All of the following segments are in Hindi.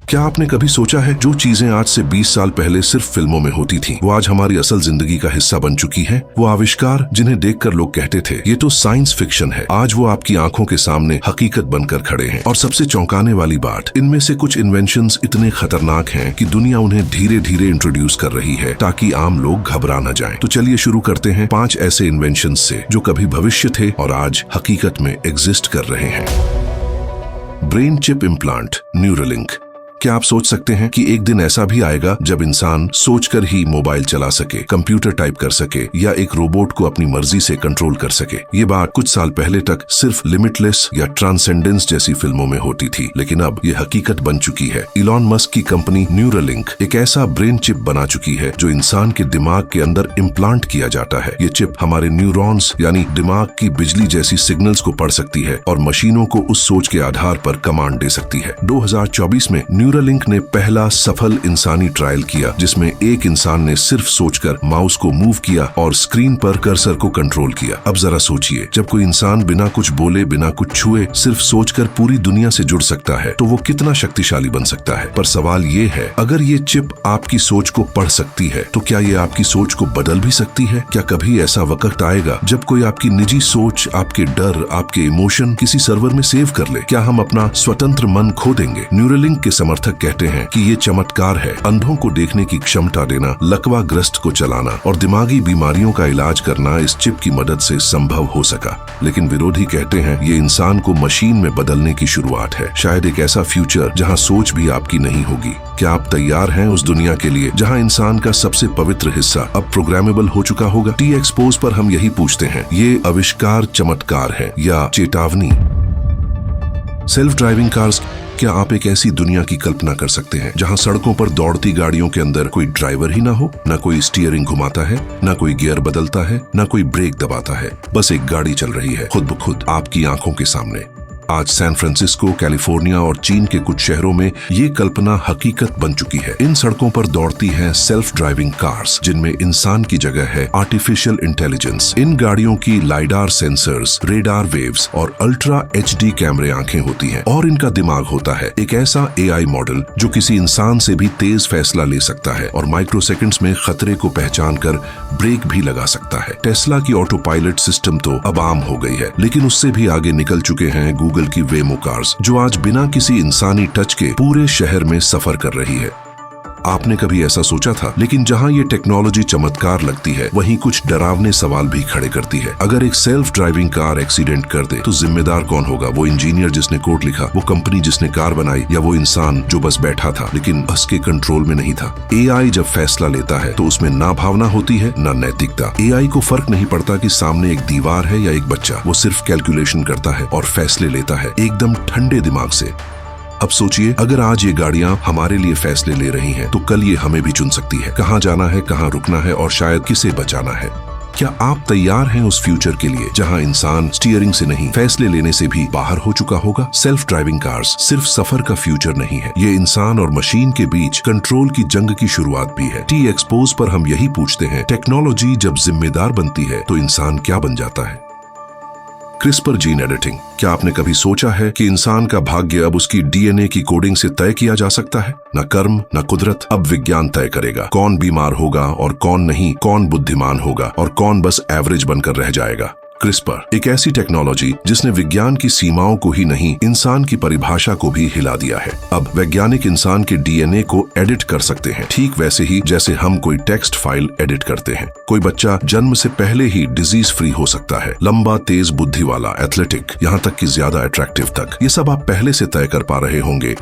क्या आपने कभी सोचा है जो चीजें आज से 20 साल पहले सिर्फ फिल्मों में होती थीं, वो आज हमारी असल जिंदगी का हिस्सा बन चुकी हैं? वो आविष्कार जिन्हें देखकर लोग कहते थे ये तो साइंस फिक्शन है, आज वो आपकी आंखों के सामने हकीकत बनकर खड़े हैं। और सबसे चौंकाने वाली बात, इनमें से कुछ इन्वेंशंस इतने खतरनाक हैं कि दुनिया उन्हें धीरे धीरे इंट्रोड्यूस कर रही है ताकि आम लोग घबरा न जाएं। तो चलिए शुरू करते हैं 5 ऐसे इन्वेंशंस से जो कभी भविष्य थे और आज हकीकत में एग्जिस्ट कर रहे हैं। Brain chip implant, Neuralink. क्या आप सोच सकते हैं कि एक दिन ऐसा भी आएगा जब इंसान सोचकर ही मोबाइल चला सके, कंप्यूटर टाइप कर सके या एक रोबोट को अपनी मर्जी से कंट्रोल कर सके? ये बात कुछ साल पहले तक सिर्फ लिमिटलेस या ट्रांसेंडेंस जैसी फिल्मों में होती थी, लेकिन अब ये हकीकत बन चुकी है। इलॉन मस्क की कंपनी न्यूरालिंक एक ऐसा ब्रेन चिप बना चुकी है जो इंसान के दिमाग के अंदर इम्प्लांट किया जाता है। ये चिप हमारे न्यूरॉन्स यानी दिमाग की बिजली जैसी सिग्नल्स को पढ़ सकती है और मशीनों को उस सोच के आधार पर कमांड दे सकती है। 2024 में न्यूरालिंक ने पहला सफल इंसानी ट्रायल किया जिसमें एक इंसान ने सिर्फ सोचकर माउस को मूव किया और स्क्रीन पर कर्सर को कंट्रोल किया। अब जरा सोचिए, जब कोई इंसान बिना कुछ बोले, बिना कुछ छुए, सिर्फ सोचकर पूरी दुनिया से जुड़ सकता है तो वो कितना शक्तिशाली बन सकता है। पर सवाल ये है, अगर ये चिप आपकी सोच को पढ़ सकती है तो क्या ये आपकी सोच को बदल भी सकती है? क्या कभी ऐसा वक्त आएगा जब कोई आपकी निजी सोच, आपके डर, आपके इमोशन किसी सर्वर में सेव कर ले? क्या हम अपना स्वतंत्र मन खो देंगे? न्यूरालिंक के समर्थक कहते हैं कि ये चमत्कार है, अंधों को देखने की क्षमता देना, लकवाग्रस्त को चलाना और दिमागी बीमारियों का इलाज करना इस चिप की मदद से संभव हो सका। लेकिन विरोधी कहते हैं ये इंसान को मशीन में बदलने की शुरुआत है, शायद एक ऐसा फ्यूचर जहां सोच भी आपकी नहीं होगी। क्या आप तैयार हैं उस दुनिया के लिए जहां इंसान का सबसे पवित्र हिस्सा अब प्रोग्रामेबल हो चुका होगा? टी एक्सपोज पर हम यही पूछते हैं, ये आविष्कार चमत्कार है या चेतावनी? Self driving cars. क्या आप एक ऐसी दुनिया की कल्पना कर सकते हैं जहां सड़कों पर दौड़ती गाड़ियों के अंदर कोई ड्राइवर ही ना हो, ना कोई स्टीयरिंग घुमाता है, ना कोई गियर बदलता है, ना कोई ब्रेक दबाता है, बस एक गाड़ी चल रही है खुद ब खुद आपकी आंखों के सामने? आज सैन फ्रांसिस्को, कैलिफोर्निया और चीन के कुछ शहरों में ये कल्पना हकीकत बन चुकी है। इन सड़कों पर दौड़ती हैं सेल्फ ड्राइविंग कार्स जिनमें इंसान की जगह है आर्टिफिशियल इंटेलिजेंस। इन गाड़ियों की लाइडार सेंसर्स, रेडार वेव्स और अल्ट्रा HD कैमरे आंखें होती हैं और इनका दिमाग होता है, एक ऐसा AI मॉडल जो किसी इंसान से भी तेज फैसला ले सकता है और माइक्रोसेकंड्स में खतरे को पहचान कर ब्रेक भी लगा सकता है। टेस्ला की ऑटो पायलट सिस्टम तो अब आम हो गई है, लेकिन उससे भी आगे निकल चुके हैं गूगल की वेमो कार्स जो आज बिना किसी इंसानी टच के पूरे शहर में सफर कर रही है। आपने कभी ऐसा सोचा था? लेकिन जहां ये टेक्नोलॉजी चमत्कार लगती है वहीं कुछ डरावने सवाल भी खड़े करती है। अगर एक सेल्फ ड्राइविंग कार एक्सीडेंट कर दे तो जिम्मेदार कौन होगा? वो इंजीनियर जिसने कोड लिखा, वो कंपनी जिसने कार बनाई, या वो इंसान जो बस बैठा था लेकिन बस के कंट्रोल में नहीं था? AI जब फैसला लेता है तो उसमें ना भावना होती है ना नैतिकता। AI को फर्क नहीं पड़ता कि सामने एक दीवार है या एक बच्चा, वो सिर्फ कैलकुलेशन करता है और फैसले लेता है एकदम ठंडे दिमाग से। अब सोचिए, अगर आज ये गाड़ियां हमारे लिए फैसले ले रही हैं तो कल ये हमें भी चुन सकती है, कहां जाना है, कहां रुकना है और शायद किसे बचाना है। क्या आप तैयार हैं उस फ्यूचर के लिए जहां इंसान स्टीयरिंग से नहीं, फैसले लेने से भी बाहर हो चुका होगा? सेल्फ ड्राइविंग कार्स सिर्फ सफर का फ्यूचर नहीं है, ये इंसान और मशीन के बीच कंट्रोल की जंग की शुरुआत भी है। टी एक्सपोज पर हम यही पूछते हैं, टेक्नोलॉजी जब जिम्मेदार बनती है तो इंसान क्या बन जाता है? CRISPR gene editing. क्या आपने कभी सोचा है कि इंसान का भाग्य अब उसकी DNA की कोडिंग से तय किया जा सकता है? न कर्म न कुदरत, अब विज्ञान तय करेगा कौन बीमार होगा और कौन नहीं, कौन बुद्धिमान होगा और कौन बस एवरेज बनकर रह जाएगा। क्रिस्पर एक ऐसी टेक्नोलॉजी जिसने विज्ञान की सीमाओं को ही नहीं, इंसान की परिभाषा को भी हिला दिया है। अब वैज्ञानिक इंसान के DNA को एडिट कर सकते हैं, ठीक वैसे ही जैसे हम कोई टेक्स्ट फाइल एडिट करते हैं। कोई बच्चा जन्म से पहले ही डिजीज फ्री हो सकता है, लंबा, तेज बुद्धि वाला, एथलेटिक, यहाँ तक कि ज्यादा अट्रैक्टिव तक। ये सब आप पहले से तय कर पा रहे होंगे।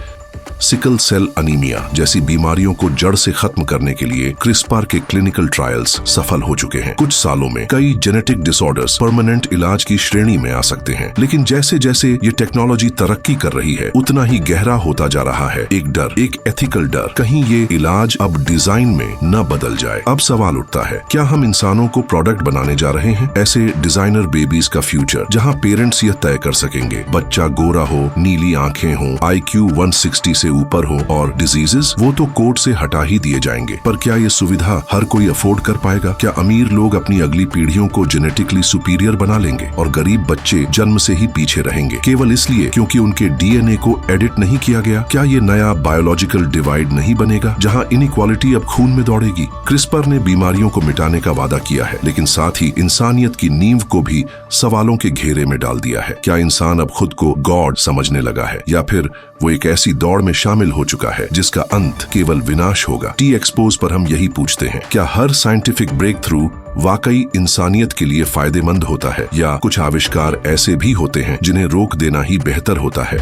सिकल सेल अनीमिया जैसी बीमारियों को जड़ से खत्म करने के लिए क्रिस्पर के क्लिनिकल ट्रायल्स सफल हो चुके हैं। कुछ सालों में कई जेनेटिक डिसऑर्डर्स परमानेंट इलाज की श्रेणी में आ सकते हैं। लेकिन जैसे जैसे ये टेक्नोलॉजी तरक्की कर रही है उतना ही गहरा होता जा रहा है एक डर, एक एथिकल डर, कहीं ये इलाज अब डिजाइन में न बदल जाए। अब सवाल उठता है, क्या हम इंसानों को प्रोडक्ट बनाने जा रहे हैं? ऐसे डिजाइनर बेबीज का फ्यूचर जहाँ पेरेंट्स यह तय कर सकेंगे बच्चा गोरा हो, नीली आंखें हो, IQ 160 से ऊपर हो, और डिजीजेस वो तो कोर्ट से हटा ही दिए जाएंगे। पर क्या ये सुविधा हर कोई अफोर्ड कर पाएगा? क्या अमीर लोग अपनी अगली पीढ़ियों को जेनेटिकली सुपीरियर बना लेंगे और गरीब बच्चे जन्म से ही पीछे रहेंगे केवल इसलिए क्योंकि उनके डीएनए को एडिट नहीं किया गया? क्या ये नया बायोलॉजिकल डिवाइड नहीं बनेगा जहां इनइक्वालिटी अब खून में दौड़ेगी? क्रिस्पर ने बीमारियों को मिटाने का वादा किया है, लेकिन साथ ही इंसानियत की नींव को भी सवालों के घेरे में डाल दिया है। क्या इंसान अब खुद को गॉड समझने लगा है, या फिर वो एक ऐसी दौड़ में शामिल हो चुका है जिसका अंत केवल विनाश होगा? टी एक्सपोज पर हम यही पूछते हैं, क्या हर साइंटिफिक ब्रेक थ्रू वाकई इंसानियत के लिए फायदेमंद होता है, या कुछ आविष्कार ऐसे भी होते हैं जिन्हें रोक देना ही बेहतर होता है?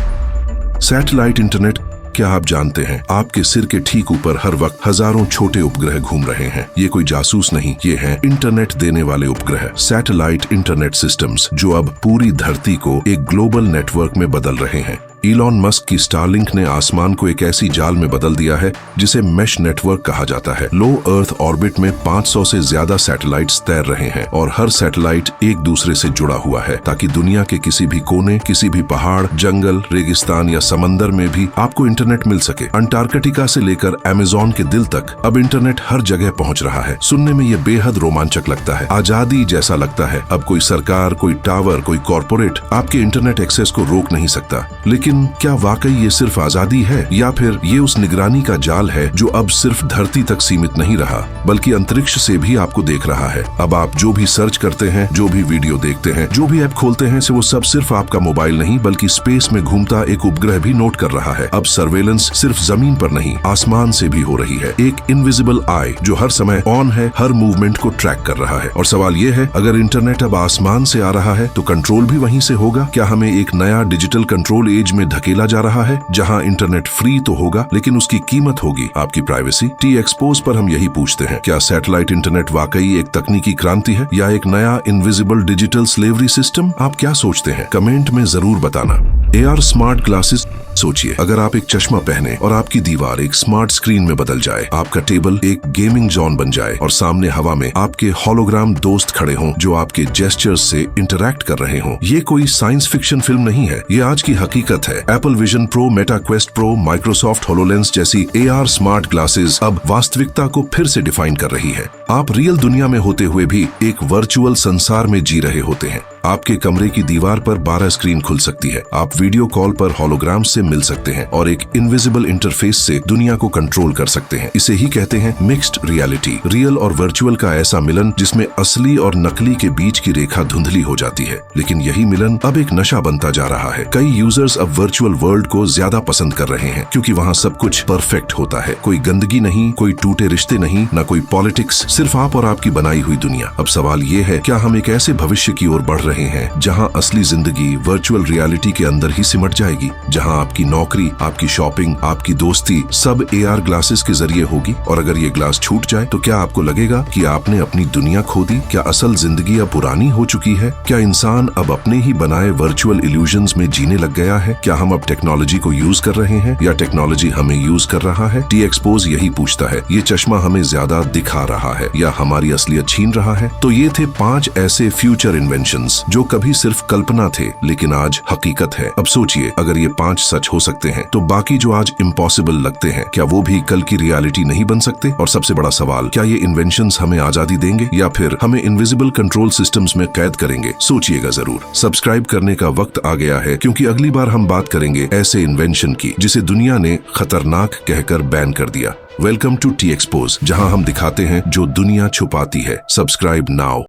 सैटेलाइट इंटरनेट, क्या आप जानते हैं आपके सिर के ठीक ऊपर हर वक्त हजारों छोटे उपग्रह घूम रहे हैं? ये कोई जासूस नहीं, ये हैं इंटरनेट देने वाले उपग्रह, सैटेलाइट इंटरनेट सिस्टम्स, जो अब पूरी धरती को एक ग्लोबल नेटवर्क में बदल रहे हैं। इलॉन मस्क की स्टारलिंक ने आसमान को एक ऐसी जाल में बदल दिया है जिसे मेश नेटवर्क कहा जाता है। लो अर्थ ऑर्बिट में 500 से ज्यादा सैटेलाइट्स तैर रहे हैं और हर सैटेलाइट एक दूसरे से जुड़ा हुआ है ताकि दुनिया के किसी भी कोने, किसी भी पहाड़, जंगल, रेगिस्तान या समंदर में भी आपको इंटरनेट मिल सके। अंटार्कटिका से लेकर अमेज़न के दिल तक अब इंटरनेट हर जगह पहुंच रहा है। सुनने में ये बेहद रोमांचक लगता है, आजादी जैसा लगता है। अब कोई सरकार, कोई टावर, कोई कॉर्पोरेट आपके इंटरनेट एक्सेस को रोक नहीं सकता। लेकिन क्या वाकई ये सिर्फ आजादी है, या फिर ये उस निगरानी का जाल है जो अब सिर्फ धरती तक सीमित नहीं रहा बल्कि अंतरिक्ष से भी आपको देख रहा है? अब आप जो भी सर्च करते हैं, जो भी वीडियो देखते हैं, जो भी ऐप खोलते हैं, वो सब सिर्फ आपका मोबाइल नहीं बल्कि स्पेस में घूमता एक उपग्रह भी नोट कर रहा है। अब सर्वेलेंस सिर्फ जमीन पर नहीं, आसमान से भी हो रही है। एक इनविजिबल आई जो हर समय ऑन है, हर मूवमेंट को ट्रैक कर रहा है। और सवाल ये है, अगर इंटरनेट अब आसमान से आ रहा है तो कंट्रोल भी वहीं से होगा? क्या हमें एक नया डिजिटल कंट्रोल एज में धकेला जा रहा है जहां इंटरनेट फ्री तो होगा लेकिन उसकी कीमत होगी आपकी प्राइवेसी? टी एक्सपोज पर हम यही पूछते हैं, क्या सैटेलाइट इंटरनेट वाकई एक तकनीकी क्रांति है या एक नया इनविजिबल डिजिटल स्लेवरी सिस्टम? आप क्या सोचते हैं? कमेंट में जरूर बताना। AR स्मार्ट ग्लासेस, सोचिए अगर आप एक चश्मा पहने और आपकी दीवार एक स्मार्ट स्क्रीन में बदल जाए, आपका टेबल एक गेमिंग जोन बन जाए और सामने हवा में आपके होलोग्राम दोस्त खड़े हों जो आपके जेस्चर्स से इंटरैक्ट कर रहे हों। ये कोई साइंस फिक्शन फिल्म नहीं है, ये आज की हकीकत है। Apple vision pro, Meta quest pro, Microsoft HoloLens जैसी AR स्मार्ट ग्लासेस अब वास्तविकता को फिर से डिफाइन कर रही है। आप रियल दुनिया में होते हुए भी एक वर्चुअल संसार में जी रहे होते हैं। आपके कमरे की दीवार पर 12 स्क्रीन खुल सकती है, आप वीडियो कॉल पर होलोग्राम से मिल सकते हैं और एक इनविजिबल इंटरफेस से दुनिया को कंट्रोल कर सकते हैं। इसे ही कहते हैं मिक्स्ड रियलिटी, रियल और वर्चुअल का ऐसा मिलन जिसमें असली और नकली के बीच की रेखा धुंधली हो जाती है। लेकिन यही मिलन अब एक नशा बनता जा रहा है। कई यूजर्स अब वर्चुअल वर्ल्ड को ज्यादा पसंद कर रहे हैं क्योंकि वहाँ सब कुछ परफेक्ट होता है। कोई गंदगी नहीं, कोई टूटे रिश्ते नहीं, न कोई पॉलिटिक्स, सिर्फ आप और आपकी बनाई हुई दुनिया। अब सवाल ये है, क्या हम एक ऐसे भविष्य की ओर बढ़ रहे हैं जहां असली जिंदगी वर्चुअल रियलिटी के अंदर ही सिमट जाएगी, जहां आपकी नौकरी, आपकी शॉपिंग, आपकी दोस्ती सब AR ग्लासेस के जरिए होगी? और अगर ये ग्लास छूट जाए तो क्या आपको लगेगा कि आपने अपनी दुनिया खो दी? क्या असल जिंदगी अब पुरानी हो चुकी है? क्या इंसान अब अपने ही बनाए वर्चुअल इल्यूजन्स में जीने लग गया है? क्या हम अब टेक्नोलॉजी को यूज कर रहे हैं या टेक्नोलॉजी हमें यूज कर रहा है? टी एक्सपोज यही पूछता है, ये चश्मा हमें ज्यादा दिखा रहा है या हमारी असलियत छीन रहा है? तो ये थे 5 ऐसे फ्यूचर इन्वेंशंस जो कभी सिर्फ कल्पना थे लेकिन आज हकीकत है। अब सोचिए, अगर ये 5 सच हो सकते हैं तो बाकी जो आज इम्पॉसिबल लगते हैं, क्या वो भी कल की रियलिटी नहीं बन सकते? और सबसे बड़ा सवाल, क्या ये इन्वेंशंस हमें आजादी देंगे या फिर हमें इनविजिबल कंट्रोल सिस्टम्स में कैद करेंगे? सोचिएगा जरूर। सब्सक्राइब करने का वक्त आ गया है क्योंकि अगली बार हम बात करेंगे ऐसे इन्वेंशन की जिसे दुनिया ने खतरनाक कहकर बैन कर दिया। वेलकम टू टी एक्सपोज, जहां हम दिखाते हैं जो दुनिया छुपाती है। Subscribe now.